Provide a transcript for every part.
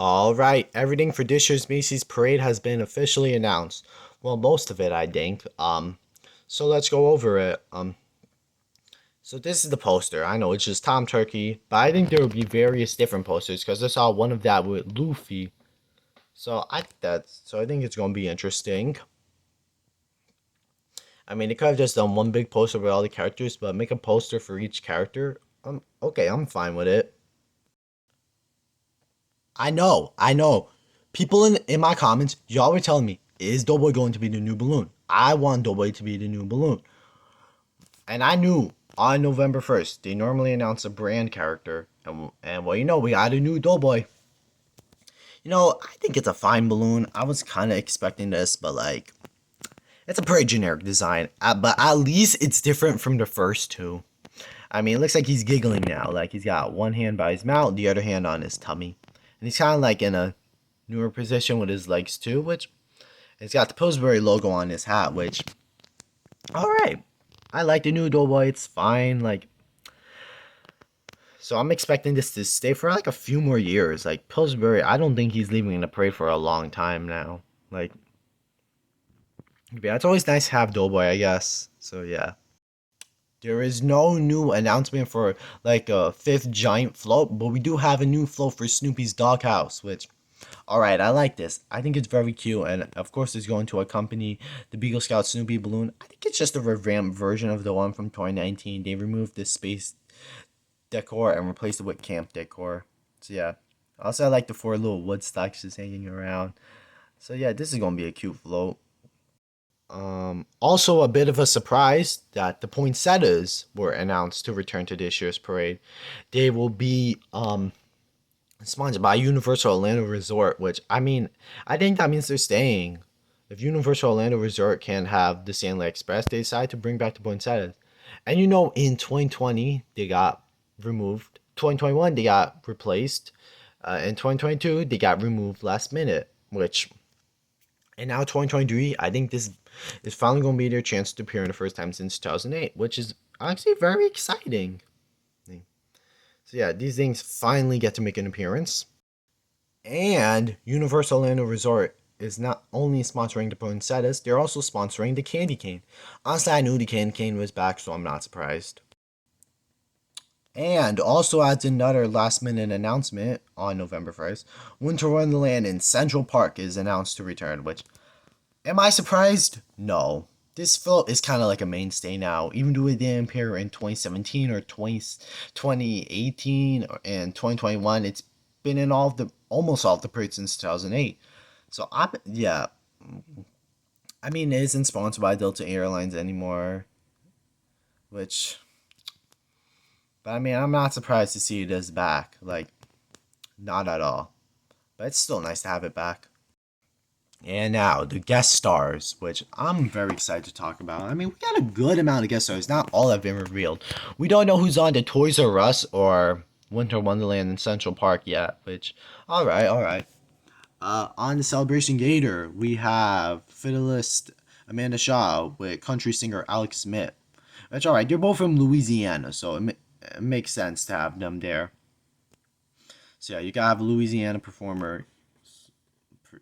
All right, everything for this year's Macy's parade has been officially announced. Well, most of it, I think. So let's go over it. So this is the poster. I know it's just Tom Turkey, but I think there will be various different posters because I saw one of that with Luffy. So I think it's gonna be interesting. I mean, they could have just done one big poster with all the characters, but make a poster for each character. Okay, I'm fine with it. I know. People in my comments, y'all were telling me, is Doughboy going to be the new balloon? I want Doughboy to be the new balloon. And I knew on November 1st, they normally announce a brand character. And well, we got a new Doughboy. I think it's a fine balloon. I was kind of expecting this, but like, it's a pretty generic design. But at least it's different from the first two. I mean, it looks like he's giggling now. Like he's got one hand by his mouth, the other hand on his tummy. And he's kind of like in a newer position with his legs too, which it's got the Pillsbury logo on his hat, which, all right. I like the new Doughboy. It's fine. So I'm expecting this to stay for like a few more years. Like Pillsbury, I don't think he's leaving in the parade for a long time now. Like, yeah, it's always nice to have Doughboy, I guess. So yeah. There is no new announcement for like a fifth giant float, but we do have a new float for Snoopy's doghouse, which, all right, I like this. I think it's very cute, and of course, it's going to accompany the Beagle Scout Snoopy balloon. I think it's just a revamped version of the one from 2019. They removed the space decor and replaced it with camp decor. So yeah. Also, I like the four little wood stacks just hanging around. So yeah, this is gonna be a cute float. Also, a bit of a surprise that the poinsettias were announced to return to this year's parade. They will be sponsored by Universal Orlando Resort, which I mean, I think that means they're staying. If Universal Orlando Resort can't have the Stanley Express, they decide to bring back the poinsettias. And in 2020 they got removed. 2021 they got replaced. In 2022 they got removed last minute, which and now 2023, I think this is finally going to be their chance to appear in the first time since 2008, which is actually very exciting. So yeah, these things finally get to make an appearance. And Universal Orlando Resort is not only sponsoring the poinsettias, they're also sponsoring the candy cane. Honestly, I knew the candy cane was back, so I'm not surprised. And also adds another last minute announcement on November 1st. Winter Wonderland in Central Park is announced to return, which, am I surprised? No. This film is kind of like a mainstay now, even though it didn't appear in 2017 or 2018 and 2021. It's been in almost all of the parades since 2008. So yeah. I mean, it isn't sponsored by Delta Airlines anymore, which, but I mean, I'm not surprised to see it as back. Like, not at all. But it's still nice to have it back. And now the guest stars, which I'm very excited to talk about. I mean, we got a good amount of guest stars. Not all have been revealed. We don't know who's on the Toys R Us or Winter Wonderland in Central Park yet. Which, all right. On the Celebration Gator, we have fiddleist Amanda Shaw with country singer Alex Smith. Which, all right, they're both from Louisiana, so it makes sense to have them there. So yeah, you gotta have a Louisiana performer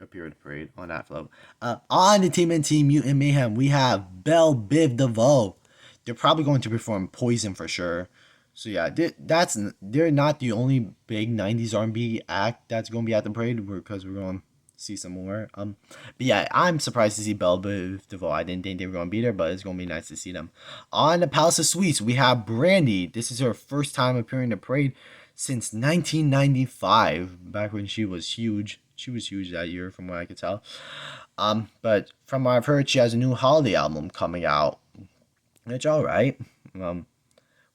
appear at the parade on that float. On the TMNT Mutant Mayhem, we have Belle Biv DeVoe. They're probably going to perform Poison for sure. So yeah, they're not the only big '90s R&B act that's going to be at the parade because we're going to see some more. But yeah, I'm surprised to see Belle Biv DeVoe. I didn't think they were going to be there, but it's going to be nice to see them. On the Palace of Sweets, we have Brandy. This is her first time appearing in the parade since 1995, back when she was huge. She was huge that year, from what I could tell. But from what I've heard, she has a new holiday album coming out. Which, all right.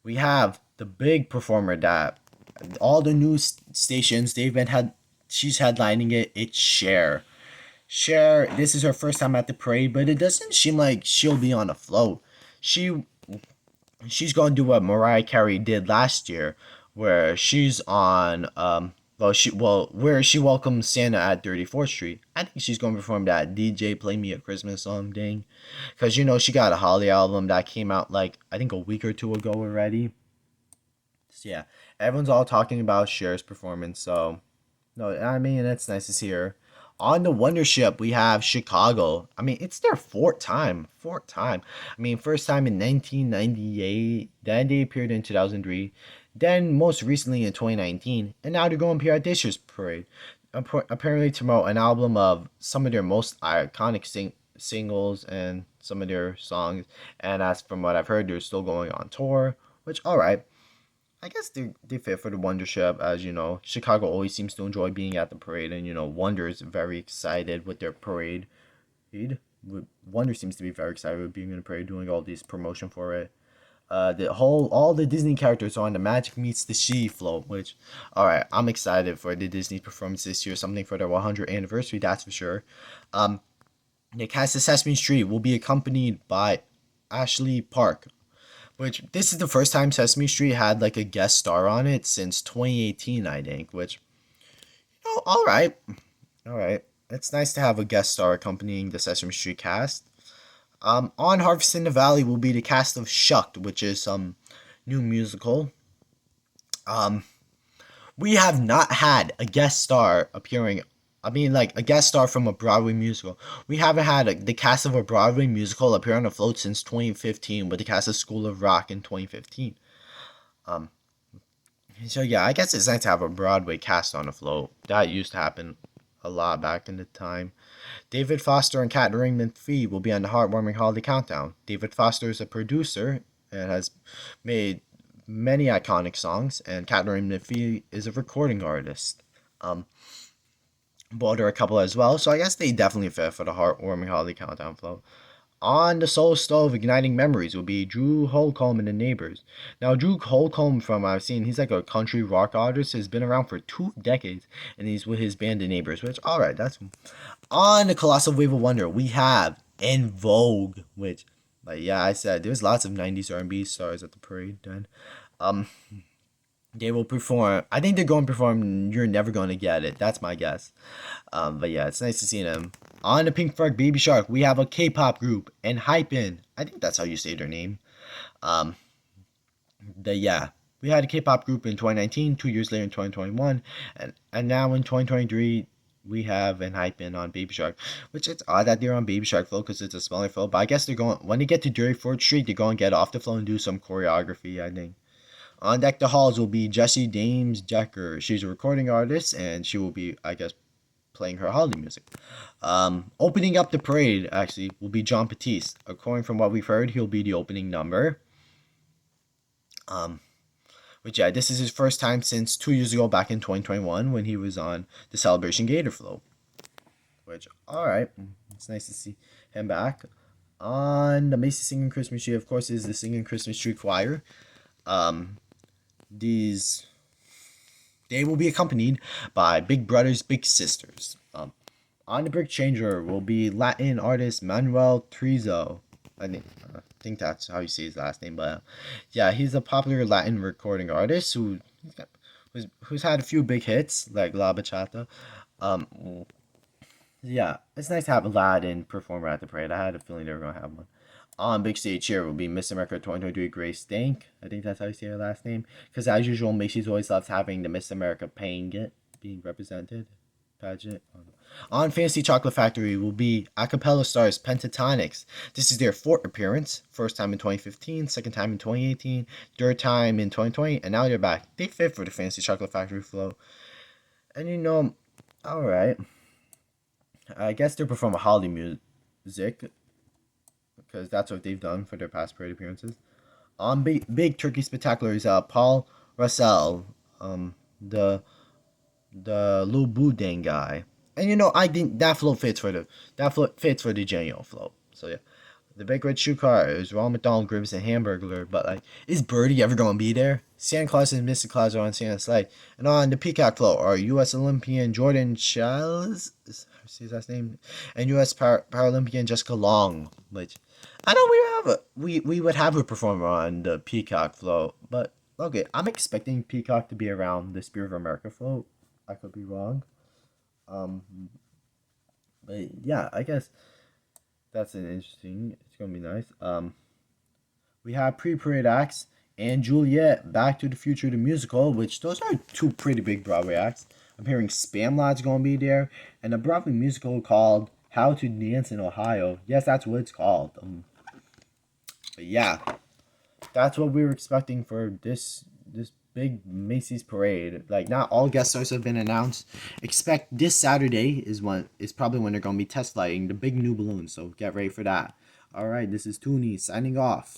We have the big performer that all the news stations she's headlining it. It's Cher. Cher, this is her first time at the parade, but it doesn't seem like she'll be on a float. She's going to do what Mariah Carey did last year, where she's on where she welcomes Santa at 34th Street. I think she's going to perform that DJ Play Me a Christmas Song thing. Because, she got a holiday album that came out, like, I think a week or two ago already. So, yeah, everyone's all talking about Cher's performance. So, No, I mean it's nice to see her. On the Wonder Ship, we have Chicago. I mean, it's their fourth time. Fourth time. I mean, first time in 1998. Then they appeared in 2003. Then most recently in 2019. And now they're going to appear at this year's parade. Apparently to promote an album of some of their most iconic singles and some of their songs. And as from what I've heard, they're still going on tour. Which, alright. I guess they fit for the Wonder Ship, as you know. Chicago always seems to enjoy being at the parade, and Wonder is very excited with their parade. Wonder seems to be very excited with being in the parade, doing all these promotion for it. All the Disney characters are on the Magic Meets the She float, which, all right, I'm excited for the Disney performance this year. Something for their 100th anniversary, that's for sure. Um, the cast of Sesame Street will be accompanied by Ashley Park, which this is the first time Sesame Street had like a guest star on it since 2018, I think. Which, all right, all right. It's nice to have a guest star accompanying the Sesame Street cast. On Harvest in the Valley will be the cast of Shucked, which is some new musical. Um, we have not had a guest star appearing. I mean, like a guest star from a Broadway musical. We haven't had the cast of a Broadway musical appear on the float since 2015, with the cast of School of Rock in 2015. Um, so yeah, I guess it's nice to have a Broadway cast on the float. That used to happen a lot back in the time. David Foster and Kat Raymond-Fee will be on the heartwarming holiday countdown. David Foster is a producer and has made many iconic songs, and Kat Raymond-Fee is a recording artist. Um, Both are a couple as well, so I guess they definitely fit for the heartwarming holiday countdown flow. On the Soul Stove Igniting Memories will be Drew Holcomb and the Neighbors. Now, Drew Holcomb, from I've seen, he's like a country rock artist, has been around for 2 decades, and he's with his band The Neighbors, which, alright, that's... On the Colossal Wave of Wonder, we have En Vogue, which, like, yeah, I said, there's lots of 90s R&B stars at the parade, then. Um, they will perform, I think they're going to perform You're Never Gonna Get It, that's my guess. But yeah, it's nice to see them. On the Pink Frog Baby Shark, we have a K-pop group and Hypen. I think that's how you say their name. Um, yeah, we had a K-pop group in 2019, 2 years later in 2021, and now in 2023 we have an Hypen on Baby Shark, which it's odd that they're on Baby Shark flow because it's a smaller flow. But I guess they're going when they get to Dirty Fort Street, they're going to get off the flow and do some choreography. I think. On deck the halls will be Jessie Dames Decker. She's a recording artist and she will be, I guess, playing her holiday music. Opening up the parade, actually, will be John Batiste. According from what we've heard, he'll be the opening number. Which, yeah, this is his first time since 2 years ago, back in 2021, when he was on the Celebration Gator Float. Which, alright, it's nice to see him back. On the Macy's Singing Christmas Tree, of course, is the Singing Christmas Tree Choir. These They will be accompanied by Big Brothers Big Sisters. On the Brick Changer will be Latin artist Manuel Trizo. I think that's how you say his last name, but yeah, he's a popular Latin recording artist who's had a few big hits like La Bachata. Yeah, it's nice to have a Latin performer at the parade. I had a feeling they were gonna have one. On big stage here will be Miss America 2023 Grace Stank. I think that's how you say her last name. Because as usual, Macy's always loves having the Miss America being represented. Pageant. On Fantasy Chocolate Factory will be a cappella stars Pentatonics. This is their fourth appearance. First time in 2015, second time in 2018, third time in 2020, and now they're back. They fit for the Fantasy Chocolate Factory flow. And alright. I guess they perform a holiday music because that's what they've done for their past parade appearances. On Big Turkey Spectacular is Paul Russell, the Lil Boudin guy, and I think that float fits for the Genio float. So yeah, the Big Red Shoe Car is Ronald McDonald, Grimace, and Hamburglar. But like, is Birdie ever gonna be there? Santa Claus and Mr. Claus are on Santa's sleigh, and on the Peacock float are U.S. Olympian Jordan Childs, see his last name, and U.S. Paralympian Jessica Long. Which I know we would have a performer on the Peacock float, but okay, I'm expecting Peacock to be around the Spirit of America float. I could be wrong. Um, but yeah, I guess that's an interesting. It's gonna be nice. We have pre-parade acts and Juliet, Back to the Future the musical, which those are two pretty big Broadway acts. I'm hearing Spamlot's gonna be there, and a Broadway musical called How to Dance in Ohio. Yes, that's what it's called. But yeah, that's what we were expecting for this big Macy's parade. Like, not all guest stars have been announced. Expect this Saturday is probably when they're gonna be test flighting the big new balloons. So get ready for that. All right, this is Tooney signing off.